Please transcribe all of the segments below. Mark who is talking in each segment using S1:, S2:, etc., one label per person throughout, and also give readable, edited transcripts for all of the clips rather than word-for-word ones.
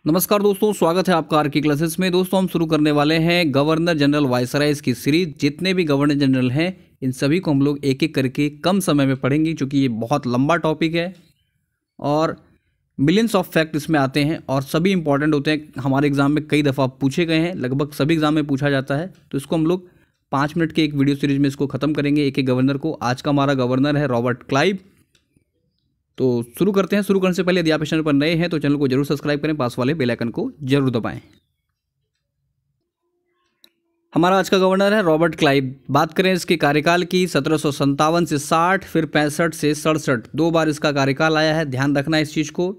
S1: नमस्कार दोस्तों, स्वागत है आपका आर के क्लासेस में। दोस्तों हम शुरू करने वाले हैं गवर्नर जनरल वायसरायज की सीरीज। जितने भी गवर्नर जनरल हैं इन सभी को हम लोग एक एक करके कम समय में पढ़ेंगे, क्योंकि ये बहुत लंबा टॉपिक है और मिलियंस ऑफ फैक्ट इसमें आते हैं और सभी इंपॉर्टेंट होते हैं। हमारे एग्जाम में कई दफ़ा पूछे गए हैं, लगभग सभी एग्जाम में पूछा जाता है। तो इसको हम लोग 5 मिनट के एक वीडियो सीरीज में इसको ख़त्म करेंगे, एक एक गवर्नर को। आज का हमारा गवर्नर है रॉबर्ट क्लाइव। तो शुरू करते हैं। शुरू करने से पहले यदि आप इस चैनल पर नए हैं तो चैनल को जरूर सब्सक्राइब करें, पास वाले बेल आइकन को जरूर दबाएं। हमारा आज का गवर्नर है रॉबर्ट क्लाइव। बात करें इसके कार्यकाल की, 1757 से 60, फिर 65 से 67, 2 बार इसका कार्यकाल आया है। ध्यान रखना इस चीज़ को।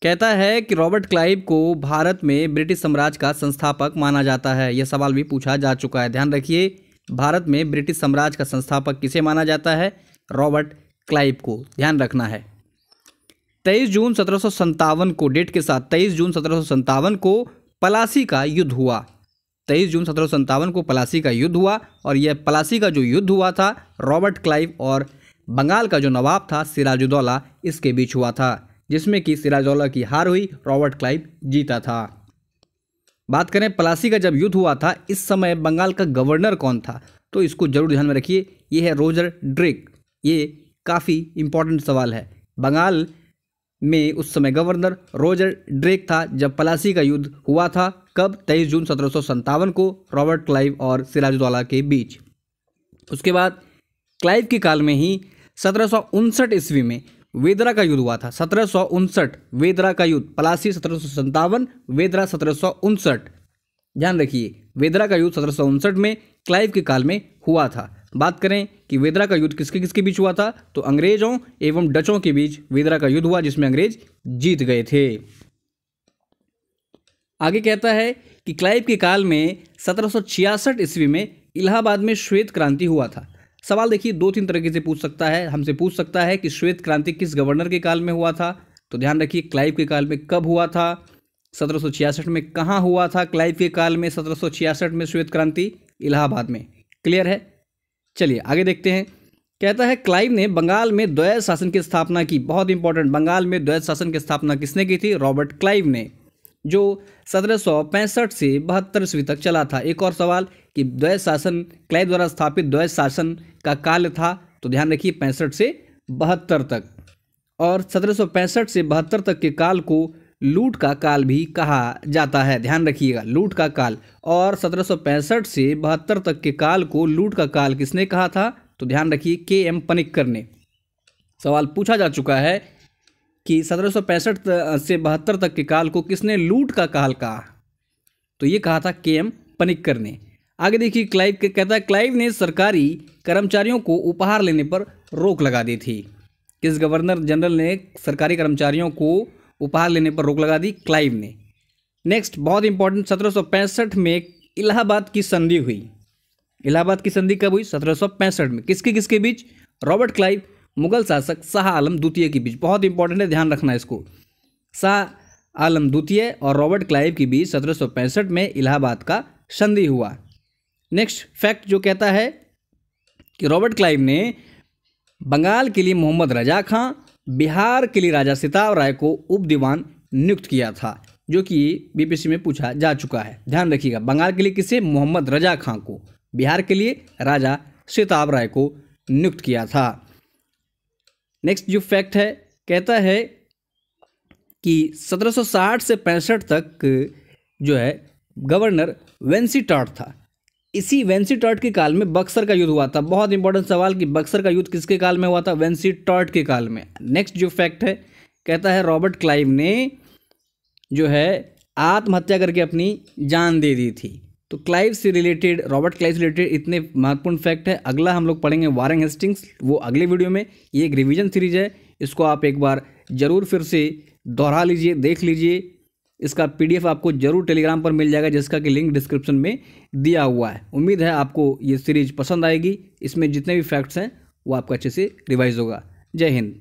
S1: कहता है कि रॉबर्ट क्लाइव को भारत में ब्रिटिश साम्राज्य का संस्थापक माना जाता है। यह सवाल भी पूछा जा चुका है। ध्यान रखिए, भारत में ब्रिटिश साम्राज्य का संस्थापक किसे माना जाता है? रॉबर्ट क्लाइव को। ध्यान रखना है। 23 जून 1757 को, डेट के साथ 23 जून 1757 को पलासी का युद्ध हुआ। 23 जून 1757 को पलासी का युद्ध हुआ और यह पलासी का जो युद्ध हुआ था रॉबर्ट क्लाइव और बंगाल का जो नवाब था सिराजुद्दौला, इसके बीच हुआ था, जिसमें कि सिराजुद्दौला की हार हुई, रॉबर्ट क्लाइव जीता था। बात करें पलासी का जब युद्ध हुआ था, इस समय बंगाल का गवर्नर कौन था? तो इसको जरूर ध्यान में रखिए, ये है रोजर ड्रेक। ये काफ़ी इंपॉर्टेंट सवाल है। बंगाल में उस समय गवर्नर रोजर ड्रेक था जब पलासी का युद्ध हुआ था। कब? 23 जून 1757 को, रॉबर्ट क्लाइव और सिराजुद्दौला के बीच। उसके बाद क्लाइव के काल में ही 1759 ईस्वी में वेदरा का युद्ध हुआ था। 1759 वेदरा का युद्ध, पलासी 1757, वेदरा 1759। ध्यान रखिए, वेदरा का युद्ध 1759 में क्लाइव के काल में हुआ था। बात करें कि वेदरा का युद्ध किसके किसके बीच हुआ था, तो अंग्रेजों एवं डचों के बीच वेदरा का युद्ध हुआ, जिसमें अंग्रेज जीत गए थे। आगे कहता है कि क्लाइव के काल में 1766 ईस्वी में इलाहाबाद में श्वेत क्रांति हुआ था। सवाल देखिए 2-3 तरीके से पूछ सकता है। हमसे पूछ सकता है कि श्वेत क्रांति किस गवर्नर के काल में हुआ था, तो ध्यान रखिए क्लाइव के काल में कब हुआ था, 1766 में। कहाँ हुआ था क्लाइव के काल में 1766 में श्वेत क्रांति? इलाहाबाद में। क्लियर है? चलिए आगे देखते हैं। कहता है क्लाइव ने बंगाल में द्वैध शासन की स्थापना की। बहुत इंपॉर्टेंट, बंगाल में द्वैध शासन की स्थापना किसने की थी? रॉबर्ट क्लाइव ने, जो 1765 से 72 ईस्वी तक चला था। एक और सवाल कि द्वैध शासन, क्लाइव द्वारा स्थापित द्वैध शासन का काल था, तो ध्यान रखिए 65 से 72 तक। और 1765 से 72 तक के काल को लूट का काल भी कहा जाता है। ध्यान रखिएगा, लूट का काल। और 1765 से 72 तक के काल को लूट का काल किसने कहा था? तो ध्यान रखिए के.एम. पनिक्कर ने। सवाल पूछा जा चुका है कि 1765 से 72 तक के काल को किसने लूट का काल कहा? तो ये कहा था के.एम. पनिक्कर ने। आगे देखिए, क्लाइव कहता है क्लाइव ने सरकारी कर्मचारियों को उपहार लेने पर रोक लगा दी थी। किस गवर्नर जनरल ने सरकारी कर्मचारियों को उपहार लेने पर रोक लगा दी? क्लाइव ने। नेक्स्ट, बहुत इंपॉर्टेंट, 1765 में इलाहाबाद की संधि हुई। इलाहाबाद की संधि कब हुई? 1765 में। किसके किसके बीच? रॉबर्ट क्लाइव, मुगल शासक शाह आलम द्वितीय के बीच। बहुत इंपॉर्टेंट है, ध्यान रखना इसको। शाह आलम द्वितीय और रॉबर्ट क्लाइव के बीच 1765 में इलाहाबाद का संधि हुआ। नेक्स्ट फैक्ट जो कहता है कि रॉबर्ट क्लाइव ने बंगाल के लिए मोहम्मद रजा खां, बिहार के लिए राजा सिताब राय को उप दीवान नियुक्त किया था, जो कि बीपीएससी में पूछा जा चुका है। ध्यान रखिएगा, बंगाल के लिए किसे? मोहम्मद रजा खां को। बिहार के लिए राजा सिताब राय को नियुक्त किया था। नेक्स्ट जो फैक्ट है, कहता है कि 1760 से 65 तक जो है गवर्नर वेंसीटॉट था। इसी वेंसीटॉट के काल में बक्सर का युद्ध हुआ था। बहुत इंपॉर्टेंट सवाल कि बक्सर का युद्ध किसके काल में हुआ था? वेंसीटॉट के काल में। नेक्स्ट जो फैक्ट है, कहता है रॉबर्ट क्लाइव ने जो है आत्महत्या करके अपनी जान दे दी थी। तो क्लाइव से रिलेटेड, रॉबर्ट क्लाइव से रिलेटेड इतने महत्वपूर्ण फैक्ट है। अगला हम लोग पढ़ेंगे वारेन हेस्टिंग्स, वो अगले वीडियो में। ये एक रिवीजन सीरीज है, इसको आप एक बार जरूर फिर से दोहरा लीजिए, देख लीजिए। इसका पीडीएफ आपको जरूर टेलीग्राम पर मिल जाएगा, जिसका कि लिंक डिस्क्रिप्शन में दिया हुआ है। उम्मीद है आपको ये सीरीज पसंद आएगी। इसमें जितने भी फैक्ट्स हैं वो आपका अच्छे से रिवाइज होगा। जय हिंद।